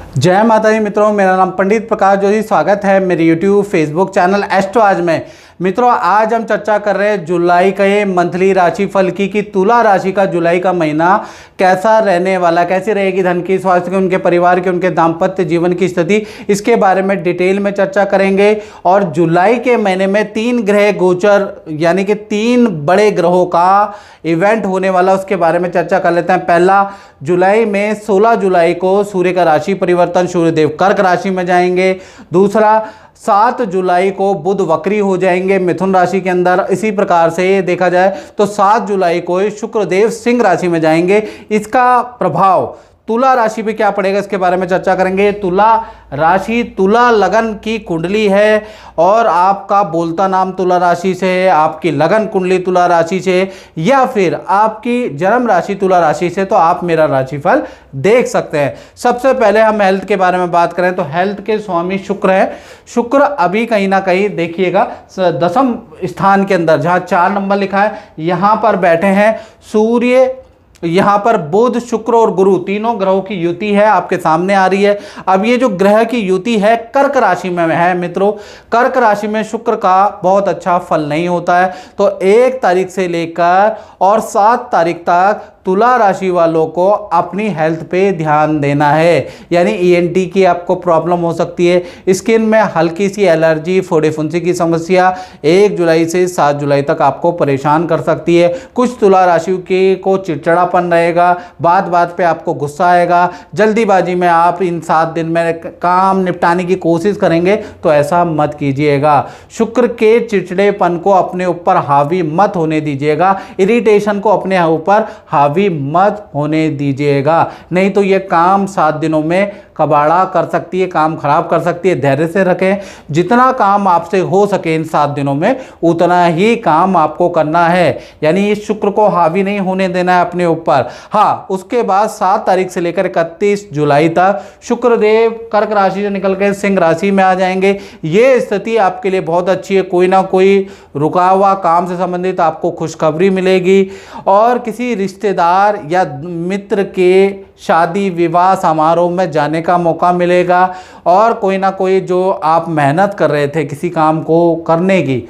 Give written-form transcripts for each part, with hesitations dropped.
जय माता दी मित्रों, मेरा नाम पंडित प्रकाश जोशी। स्वागत है मेरे यूट्यूब फेसबुक चैनल एस्ट्रो आज में। मित्रों, आज हम चर्चा कर रहे हैं जुलाई के मंथली राशिफल की कि तुला राशि का जुलाई का महीना कैसा रहने वाला, कैसी रहेगी धन की, स्वास्थ्य की, उनके परिवार की, उनके दाम्पत्य जीवन की स्थिति, इसके बारे में डिटेल में चर्चा करेंगे। और जुलाई के महीने में 3 ग्रह गोचर यानी कि 3 बड़े ग्रहों का इवेंट होने वाला, उसके बारे में चर्चा कर लेते हैं। पहला, जुलाई में 16 जुलाई को सूर्य का राशि परिवर्तन, सूर्यदेव कर्क राशि में जाएंगे। दूसरा, 7 जुलाई को बुध वक्री हो जाएंगे मिथुन राशि के अंदर। इसी प्रकार से देखा जाए तो 7 जुलाई को शुक्रदेव सिंह राशि में जाएंगे। इसका प्रभाव तुला राशि पे क्या पड़ेगा, इसके बारे में चर्चा करेंगे। तुला राशि तुला लगन की कुंडली है और आपका बोलता नाम तुला राशि से है, आपकी लगन कुंडली तुला राशि से, या फिर आपकी जन्म राशि तुला राशि से, तो आप मेरा राशिफल देख सकते हैं। सबसे पहले हम हेल्थ के बारे में बात करें तो हेल्थ के स्वामी शुक्र है। शुक्र अभी कहीं ना कहीं देखिएगा 10वें स्थान के अंदर, जहां 4 नंबर लिखा है, यहां पर बैठे हैं। सूर्य, यहां पर बुध, शुक्र और गुरु तीनों ग्रहों की युति है, आपके सामने आ रही है। अब ये जो ग्रह की युति है कर्क राशि में है मित्रों। कर्क राशि में शुक्र का बहुत अच्छा फल नहीं होता है। तो 1 तारीख से लेकर और 7 तारीख तक तुला राशि वालों को अपनी हेल्थ पे ध्यान देना है। यानी ईएनटी की आपको प्रॉब्लम हो सकती है, स्किन में हल्की सी एलर्जी, फोड़े फुंसी की समस्या 1 जुलाई से 7 जुलाई तक आपको परेशान कर सकती है। कुछ तुला राशि के को चिड़चिड़ापन रहेगा, बात बात पे आपको गुस्सा आएगा, जल्दीबाजी में आप इन 7 दिन में काम निपटाने की कोशिश करेंगे, तो ऐसा मत कीजिएगा। शुक्र के चिड़चिड़ेपन को अपने ऊपर हावी मत होने दीजिएगा, इरिटेशन को अपने ऊपर हावी मत होने दीजिएगा, नहीं तो ये काम 7 दिनों में कबाड़ा कर सकती है, काम खराब कर सकती है। धैर्य से रखें, जितना काम आपसे हो सके इन 7 दिनों में उतना ही काम आपको करना है। यानी इस शुक्र को हावी नहीं होने देना है अपने ऊपर। हाँ, उसके बाद 7 तारीख से लेकर 31 जुलाई तक शुक्रदेव कर्क राशि से निकल के सिंह राशि में आ जाएंगे। ये स्थिति आपके लिए बहुत अच्छी है। कोई ना कोई रुका हुआ काम से संबंधित आपको खुशखबरी मिलेगी और किसी रिश्तेदार या मित्र के शादी विवाह समारोह में जाने का मौका मिलेगा। और कोई ना कोई जो आप मेहनत कर रहे थे किसी काम को करने की,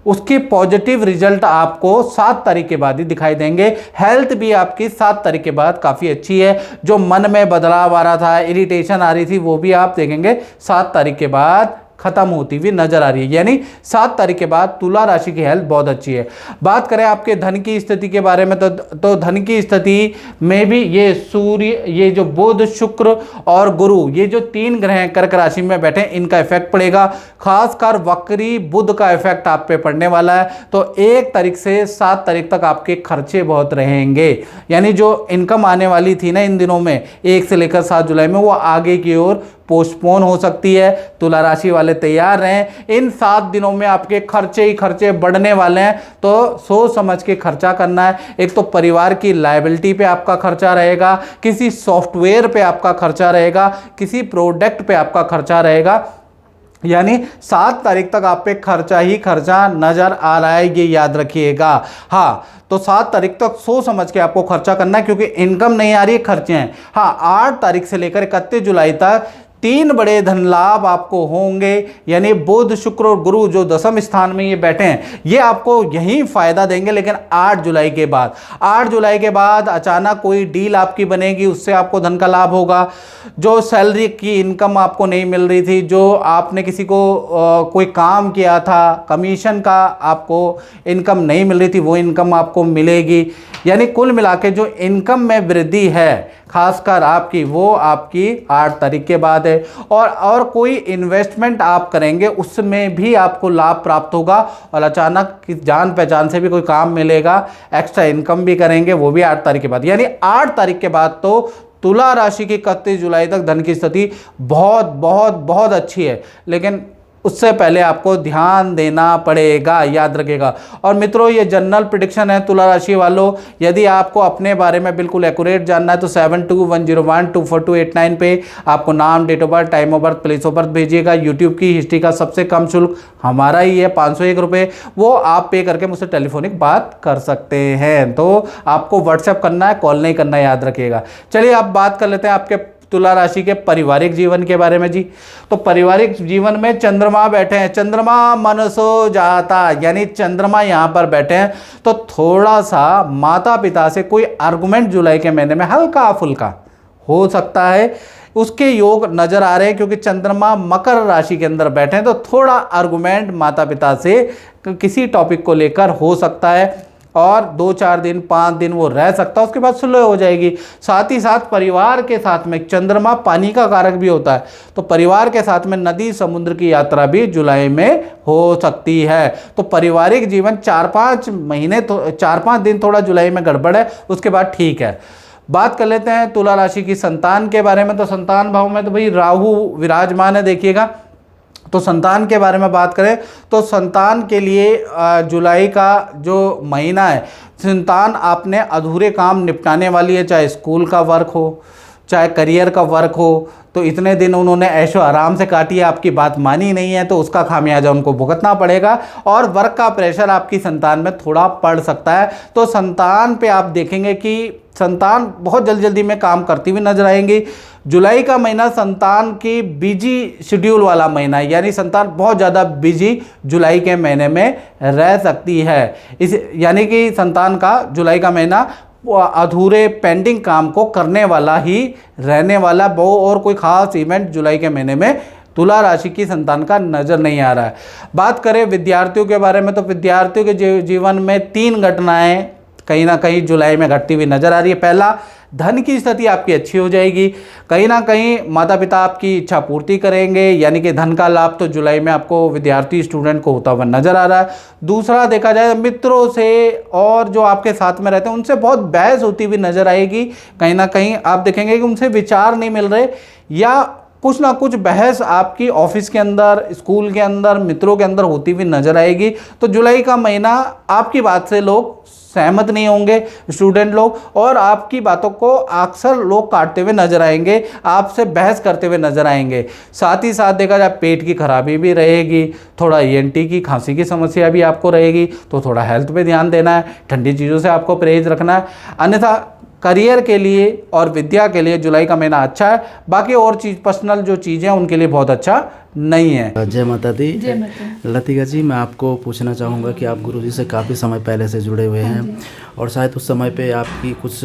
उसकी पॉजिटिव रिजल्ट आपको 7 तारीख के बाद ही दिखाई देंगे। हेल्थ भी आपकी 7 तारीख के बाद काफ़ी अच्छी है। जो मन में बदलाव आ रहा था, इरिटेशन आ रही थी, वो भी आप देखेंगे 7 तारीख के बाद खत्म होती हुई नजर आ रही है। यानी 7 तारीख के बाद तुला राशि की हेल्थ बहुत अच्छी है। बात करें आपके धन की स्थिति के बारे में तो धन की स्थिति में भी ये सूर्य, ये जो बुध, शुक्र और गुरु, ये जो 3 ग्रह कर्क राशि में बैठे, इनका इफेक्ट पड़ेगा। खासकर वक्री बुध का इफेक्ट आप पे पड़ने वाला है। तो 1 तारीख से 7 तारीख तक आपके खर्चे बहुत रहेंगे। यानी जो इनकम आने वाली थी ना इन दिनों में 1 से लेकर 7 जुलाई में, वो आगे की ओर पोस्टपोन हो सकती है। तुला राशि वाले तैयार रहें, इन 7 दिनों में आपके खर्चे ही खर्चे बढ़ने वाले हैं, तो सोच समझ के खर्चा करना है। एक तो परिवार की लायबिलिटी पे आपका खर्चा रहेगा, किसी सॉफ्टवेयर पे आपका खर्चा रहेगा, किसी प्रोडक्ट पे आपका खर्चा रहेगा। यानी 7 तारीख तक आप पे खर्चा ही खर्चा नजर आ रहा है, ये याद रखिएगा। हाँ, तो 7 तारीख तक सोच समझ के आपको खर्चा करना है, क्योंकि इनकम नहीं आ रही है, खर्चे हैं। हाँ, 8 तारीख से लेकर 31 जुलाई तक 3 बड़े धन लाभ आपको होंगे। यानी बुध, शुक्र और गुरु जो 10वें स्थान में ये बैठे हैं, ये आपको यही फायदा देंगे। लेकिन 8 जुलाई के बाद अचानक कोई डील आपकी बनेगी, उससे आपको धन का लाभ होगा। जो सैलरी की इनकम आपको नहीं मिल रही थी, जो आपने किसी को कोई काम किया था, कमीशन का आपको इनकम नहीं मिल रही थी, वो इनकम आपको मिलेगी। यानी कुल मिला के जो इनकम में वृद्धि है खासकर आपकी, वो आपकी 8 तारीख के बाद है। और कोई इन्वेस्टमेंट आप करेंगे उसमें भी आपको लाभ प्राप्त होगा, और अचानक जान पहचान से भी कोई काम मिलेगा, एक्स्ट्रा इनकम भी करेंगे, वो भी 8 तारीख के बाद। यानी 8 तारीख के बाद तो तुला राशि की 31 जुलाई तक धन की स्थिति बहुत बहुत बहुत अच्छी है। लेकिन उससे पहले आपको ध्यान देना पड़ेगा, याद रखिएगा। और मित्रों, ये जनरल प्रेडिक्शन है तुला राशि वालों। यदि आपको अपने बारे में बिल्कुल एक्यूरेट जानना है तो 7210124289 पे आपको नाम, date of birth, time of birth, place of birth भेजिएगा। यूट्यूब की हिस्ट्री का सबसे कम शुल्क हमारा ही है, 501 रुपये। वो आप पे करके मुझसे टेलीफोनिक बात कर सकते हैं। तो आपको व्हाट्सएप करना है, कॉल नहीं करना है, याद रखिएगा। चलिए अब बात कर लेते हैं आपके तुला राशि के पारिवारिक जीवन के बारे में जी। तो पारिवारिक जीवन में चंद्रमा बैठे हैं, चंद्रमा मनसो जाता, यानी चंद्रमा यहाँ पर बैठे हैं, तो थोड़ा सा माता पिता से कोई आर्गुमेंट जुलाई के महीने में हल्का फुल्का हो सकता है, उसके योग नजर आ रहे हैं, क्योंकि चंद्रमा मकर राशि के अंदर बैठे हैं, तो थोड़ा आर्गुमेंट माता पिता से किसी टॉपिक को लेकर हो सकता है, और 2-4 दिन 5 दिन वो रह सकता है, उसके बाद सुलह हो जाएगी। साथ ही साथ परिवार के साथ में, चंद्रमा पानी का कारक भी होता है, तो परिवार के साथ में नदी समुद्र की यात्रा भी जुलाई में हो सकती है। तो पारिवारिक जीवन 4-5 महीने, 4-5 दिन थोड़ा जुलाई में गड़बड़ है, उसके बाद ठीक है। बात कर लेते हैं तुला राशि की संतान के बारे में। तो संतान भाव में तो भाई राहु विराजमान है, देखिएगा। तो संतान के बारे में बात करें तो संतान के लिए जुलाई का जो महीना है, संतान आपने अधूरे काम निपटाने वाली है, चाहे स्कूल का वर्क हो, चाहे करियर का वर्क हो। तो इतने दिन उन्होंने ऐशो आराम से काटी है, आपकी बात मानी नहीं है, तो उसका खामियाजा उनको भुगतना पड़ेगा, और वर्क का प्रेशर आपकी संतान में थोड़ा पड़ सकता है। तो संतान पे आप देखेंगे कि संतान बहुत जल्दी में काम करती हुई नजर आएंगी। जुलाई का महीना संतान की बिजी शेड्यूल वाला महीना है, यानी संतान बहुत ज़्यादा बिजी जुलाई के महीने में रह सकती है। इस यानी कि संतान का जुलाई का महीना अधूरे पेंडिंग काम को करने वाला ही रहने वाला, और कोई खास इवेंट जुलाई के महीने में तुला राशि की संतान का नज़र नहीं आ रहा है। बात करें विद्यार्थियों के बारे में, तो विद्यार्थियों के जीवन में 3 घटनाएं कहीं ना कहीं जुलाई में घटती हुई नजर आ रही है। पहला, धन की स्थिति आपकी अच्छी हो जाएगी, कहीं ना कहीं माता पिता आपकी इच्छा पूर्ति करेंगे, यानी कि धन का लाभ तो जुलाई में आपको विद्यार्थी स्टूडेंट को होता हुआ नजर आ रहा है। दूसरा, देखा जाए मित्रों से और जो आपके साथ में रहते हैं उनसे बहुत बहस होती हुई नजर आएगी। कहीं ना कहीं आप देखेंगे कि उनसे विचार नहीं मिल रहे, या कुछ ना कुछ बहस आपकी ऑफिस के अंदर, स्कूल के अंदर, मित्रों के अंदर होती हुई नजर आएगी। तो जुलाई का महीना आपकी बात से लोग सहमत नहीं होंगे, स्टूडेंट लोग, और आपकी बातों को अक्सर लोग काटते हुए नजर आएंगे, आपसे बहस करते हुए नजर आएंगे। साथ ही साथ देखा जाए पेट की खराबी भी रहेगी, थोड़ा ENT की खांसी की समस्या भी आपको रहेगी, तो थोड़ा हेल्थ पे ध्यान देना है, ठंडी चीज़ों से आपको परहेज रखना है। अन्यथा करियर के लिए और विद्या के लिए जुलाई का महीना अच्छा है, बाकी और चीज़ पर्सनल जो चीज़ें हैं उनके लिए बहुत अच्छा नहीं है। जय माता दी। जय माता। लतिका जी, मैं आपको पूछना चाहूँगा कि आप गुरुजी से काफ़ी समय पहले से जुड़े हुए हैं, और शायद उस समय पे आपकी कुछ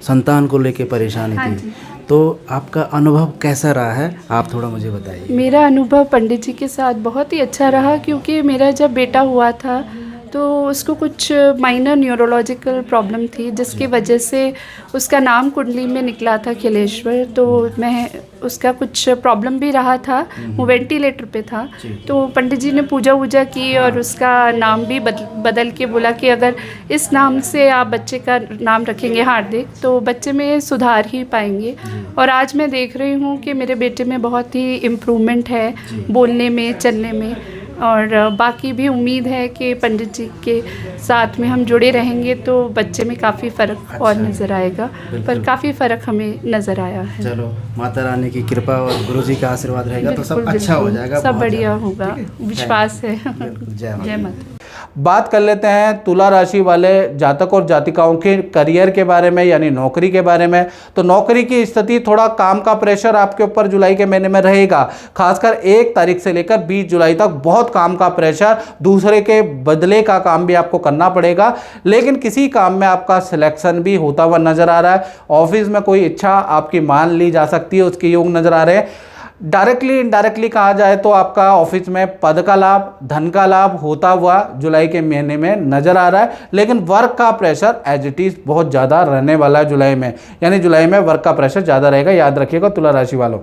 संतान को लेके परेशानी थी, तो आपका अनुभव कैसा रहा है, आप थोड़ा मुझे बताइए। मेरा अनुभव पंडित जी के साथ बहुत ही अच्छा रहा, क्योंकि मेरा जब बेटा हुआ था तो उसको कुछ माइनर न्यूरोलॉजिकल प्रॉब्लम थी, जिसकी वजह से उसका नाम कुंडली में निकला था खिलेश्वर। तो मैं उसका कुछ प्रॉब्लम भी रहा था, वो वेंटिलेटर पे था। तो पंडित जी ने पूजा वूजा की और उसका नाम भी बदल के बोला कि अगर इस नाम से आप बच्चे का नाम रखेंगे हार्दिक, तो बच्चे में सुधार ही पाएंगे। और आज मैं देख रही हूँ कि मेरे बेटे में बहुत ही इम्प्रूवमेंट है, बोलने में, चलने में, और बाकी भी उम्मीद है कि पंडित जी के साथ में हम जुड़े रहेंगे तो बच्चे में काफ़ी फ़र्क और नज़र आएगा। पर काफ़ी फ़र्क हमें नज़र आया है। चलो, माता रानी की कृपा और गुरुजी का आशीर्वाद रहेगा तो सब अच्छा हो जाएगा, सब बढ़िया होगा, विश्वास है। जय माता। बात कर लेते हैं तुला राशि वाले जातक और जातिकाओं के करियर के बारे में, यानी नौकरी के बारे में। तो नौकरी की स्थिति, थोड़ा काम का प्रेशर आपके ऊपर जुलाई के महीने में रहेगा, खासकर 1 तारीख से लेकर 20 जुलाई तक बहुत काम का प्रेशर, दूसरे के बदले का काम भी आपको करना पड़ेगा, लेकिन किसी काम में आपका सिलेक्शन भी होता हुआ नजर आ रहा है। ऑफिस में कोई इच्छा आपकी मान ली जा सकती है, उसके योग नजर आ रहे हैं। डायरेक्टली इनडायरेक्टली कहा जाए तो आपका ऑफिस में पद का लाभ, धन का लाभ होता हुआ जुलाई के महीने में नजर आ रहा है, लेकिन वर्क का प्रेशर एज इट इज बहुत ज़्यादा रहने वाला है जुलाई में, यानी जुलाई में वर्क का प्रेशर ज़्यादा रहेगा, याद रखिएगा तुला राशि वालों।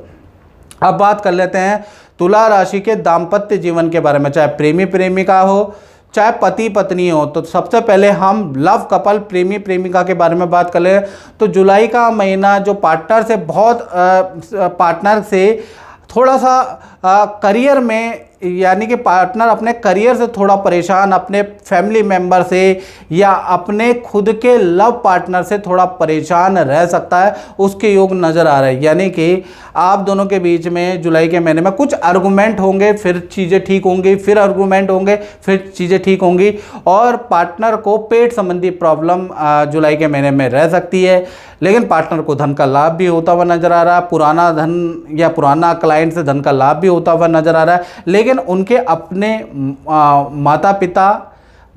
अब बात कर लेते हैं तुला राशि के दाम्पत्य जीवन के बारे में, चाहे प्रेमी प्रेमिका हो, चाहे पति पत्नी हो। तो सबसे पहले हम लव कपल, प्रेमी प्रेमिका के बारे में बात कर ले तो जुलाई का महीना जो पार्टनर से थोड़ा सा करियर में यानी कि पार्टनर अपने करियर से थोड़ा परेशान, अपने फैमिली मेंबर से या अपने खुद के लव पार्टनर से थोड़ा परेशान रह सकता है, उसके योग नज़र आ रहे हैं। यानी कि आप दोनों के बीच में जुलाई के महीने में कुछ आर्गूमेंट होंगे, फिर चीज़ें ठीक होंगी, फिर आर्गूमेंट होंगे, फिर चीज़ें ठीक होंगी। और पार्टनर को पेट संबंधी प्रॉब्लम जुलाई के महीने में रह सकती है, लेकिन पार्टनर को धन का लाभ भी होता हुआ नज़र आ रहा है। पुराना धन या पुराना क्लाइंट से धन का लाभ भी होता हुआ नज़र आ रहा है, लेकिन उनके अपने माता पिता,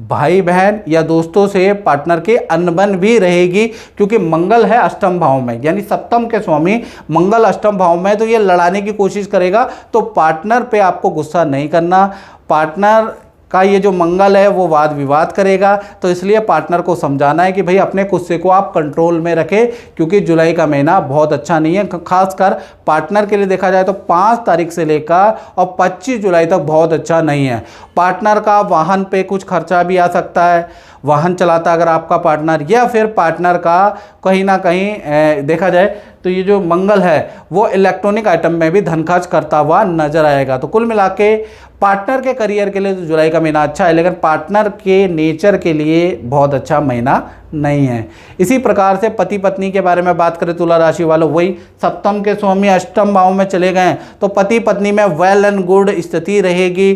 भाई बहन या दोस्तों से पार्टनर के अनबन भी रहेगी, क्योंकि मंगल है अष्टम भाव में, यानी सप्तम के स्वामी मंगल अष्टम भाव में, तो ये लड़ाने की कोशिश करेगा। तो पार्टनर पे आपको गुस्सा नहीं करना, पार्टनर का ये जो मंगल है वो वाद विवाद करेगा, तो इसलिए पार्टनर को समझाना है कि भाई अपने गुस्से को आप कंट्रोल में रखें, क्योंकि जुलाई का महीना बहुत अच्छा नहीं है। खासकर पार्टनर के लिए देखा जाए तो 5 तारीख से लेकर और 25 जुलाई तक बहुत अच्छा नहीं है। पार्टनर का वाहन पे कुछ खर्चा भी आ सकता है, वाहन चलाता अगर आपका पार्टनर, या फिर पार्टनर का कहीं ना कहीं देखा जाए तो ये जो मंगल है वो इलेक्ट्रॉनिक आइटम में भी धन खर्च करता हुआ नजर आएगा। तो कुल मिला के पार्टनर के करियर के लिए तो जुलाई का महीना अच्छा है, लेकिन पार्टनर के नेचर के लिए बहुत अच्छा महीना नहीं है। इसी प्रकार से पति पत्नी के बारे में बात करें तुला राशि वालों, वही सप्तम के स्वामी अष्टम भाव में चले गए, तो पति पत्नी में वेल एंड गुड स्थिति रहेगी।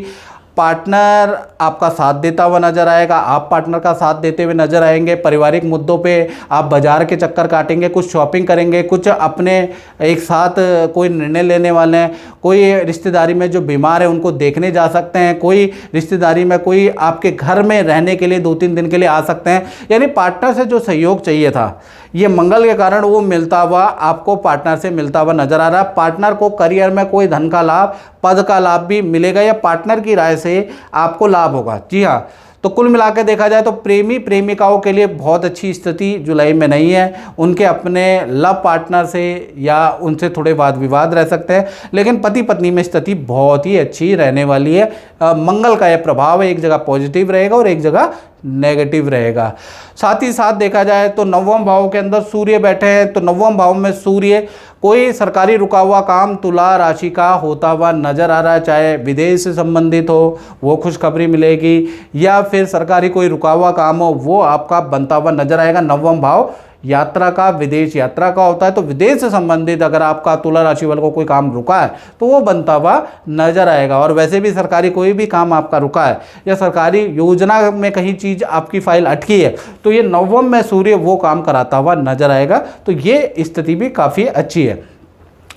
पार्टनर आपका साथ देता हुआ नजर आएगा, आप पार्टनर का साथ देते हुए नजर आएंगे। पारिवारिक मुद्दों पे आप बाजार के चक्कर काटेंगे, कुछ शॉपिंग करेंगे, कुछ अपने एक साथ कोई निर्णय लेने वाले हैं। कोई रिश्तेदारी में जो बीमार है उनको देखने जा सकते हैं, कोई रिश्तेदारी में कोई आपके घर में रहने के लिए 2-3 दिन के लिए आ सकते हैं। यानी पार्टनर से जो सहयोग चाहिए था, ये मंगल के कारण वो मिलता हुआ आपको पार्टनर से मिलता हुआ नजर आ रहा है। पार्टनर को करियर में कोई धन का लाभ, पद का लाभ भी मिलेगा, या पार्टनर की राय से आपको लाभ होगा। जी हाँ, तो कुल मिलाकर देखा जाए तो प्रेमी प्रेमिकाओं के लिए बहुत अच्छी स्थिति जुलाई में नहीं है। उनके अपने लव पार्टनर से या उनसे थोड़े वाद विवाद रह सकते हैं, लेकिन पति पत्नी में स्थिति बहुत ही अच्छी रहने वाली है। मंगल का यह प्रभाव है, एक जगह पॉजिटिव रहेगा और एक जगह नेगेटिव रहेगा। साथ ही साथ देखा जाए तो 9वें भाव के अंदर सूर्य बैठे हैं, तो 9वें भाव में सूर्य कोई सरकारी रुका हुआ काम तुला राशि का होता हुआ नजर आ रहा है, चाहे विदेश से संबंधित हो वो खुशखबरी मिलेगी, या फिर सरकारी कोई रुका हुआ काम हो वो आपका बनता हुआ नजर आएगा। 9वां भाव यात्रा का, विदेश यात्रा का होता है, तो विदेश से संबंधित अगर आपका तुला राशि वालों को कोई काम रुका है तो वो बनता हुआ नजर आएगा। और वैसे भी सरकारी कोई भी काम आपका रुका है या सरकारी योजना में कहीं चीज़ आपकी फाइल अटकी है, तो ये 9वें में सूर्य वो काम कराता हुआ नजर आएगा। तो ये स्थिति भी काफ़ी अच्छी है।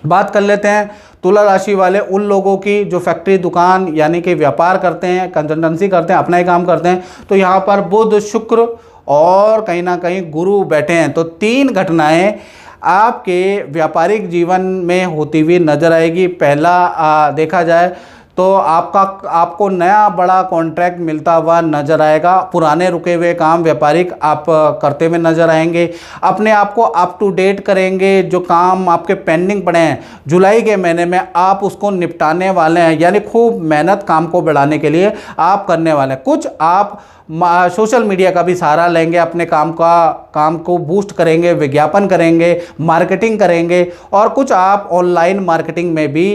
बात कर लेते हैं तुला राशि वाले उन लोगों की जो फैक्ट्री दुकान यानी कि व्यापार करते हैं, कंसल्टेंसी करते हैं, अपना ही काम करते हैं। तो यहाँ पर बुध, शुक्र और कहीं ना कहीं गुरु बैठे हैं, तो 3 घटनाएं आपके व्यापारिक जीवन में होती हुई नजर आएगी। पहला देखा जाए तो आपको नया बड़ा कॉन्ट्रैक्ट मिलता हुआ नजर आएगा। पुराने रुके हुए काम व्यापारिक आप करते हुए नजर आएंगे। अपने आप को अप टू डेट करेंगे, जो काम आपके पेंडिंग पड़े हैं जुलाई के महीने में आप उसको निपटाने वाले हैं, यानी खूब मेहनत काम को बढ़ाने के लिए आप करने वाले हैं। कुछ आप सोशल मीडिया का भी सहारा लेंगे, अपने काम को बूस्ट करेंगे, विज्ञापन करेंगे, मार्केटिंग करेंगे, और कुछ आप ऑनलाइन मार्केटिंग में भी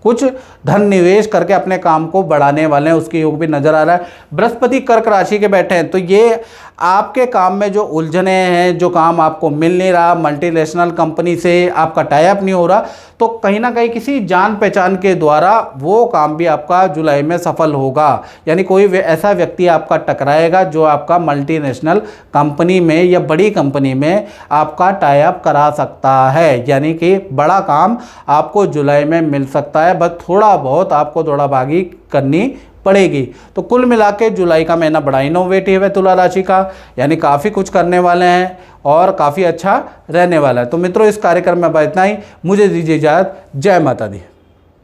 कुछ धन निवेश करके अपने काम को बढ़ाने वाले हैं, उसके योग भी नजर आ रहा है। बृहस्पति कर्क राशि के बैठे हैं, तो ये आपके काम में जो उलझने हैं, जो काम आपको मिल नहीं रहा, मल्टीनेशनल कंपनी से आपका टाई अप नहीं हो रहा, तो कहीं ना कहीं किसी जान पहचान के द्वारा वो काम भी आपका जुलाई में सफल होगा। यानी कोई ऐसा व्यक्ति आपका टकराएगा जो आपका मल्टीनेशनल कंपनी में या बड़ी कंपनी में आपका टाई अप करा सकता है, यानी कि बड़ा काम आपको जुलाई में मिल सकता है। बस थोड़ा बहुत आपको दौड़ाभागी करनी पड़ेगी। तो कुल मिला के जुलाई का महीना बड़ा इनोवेटिव है तुला राशि का, यानी काफ़ी कुछ करने वाले हैं और काफ़ी अच्छा रहने वाला है। तो मित्रों, इस कार्यक्रम में इतना ही। मुझे दीजिए इजाज़त। जय माता दी।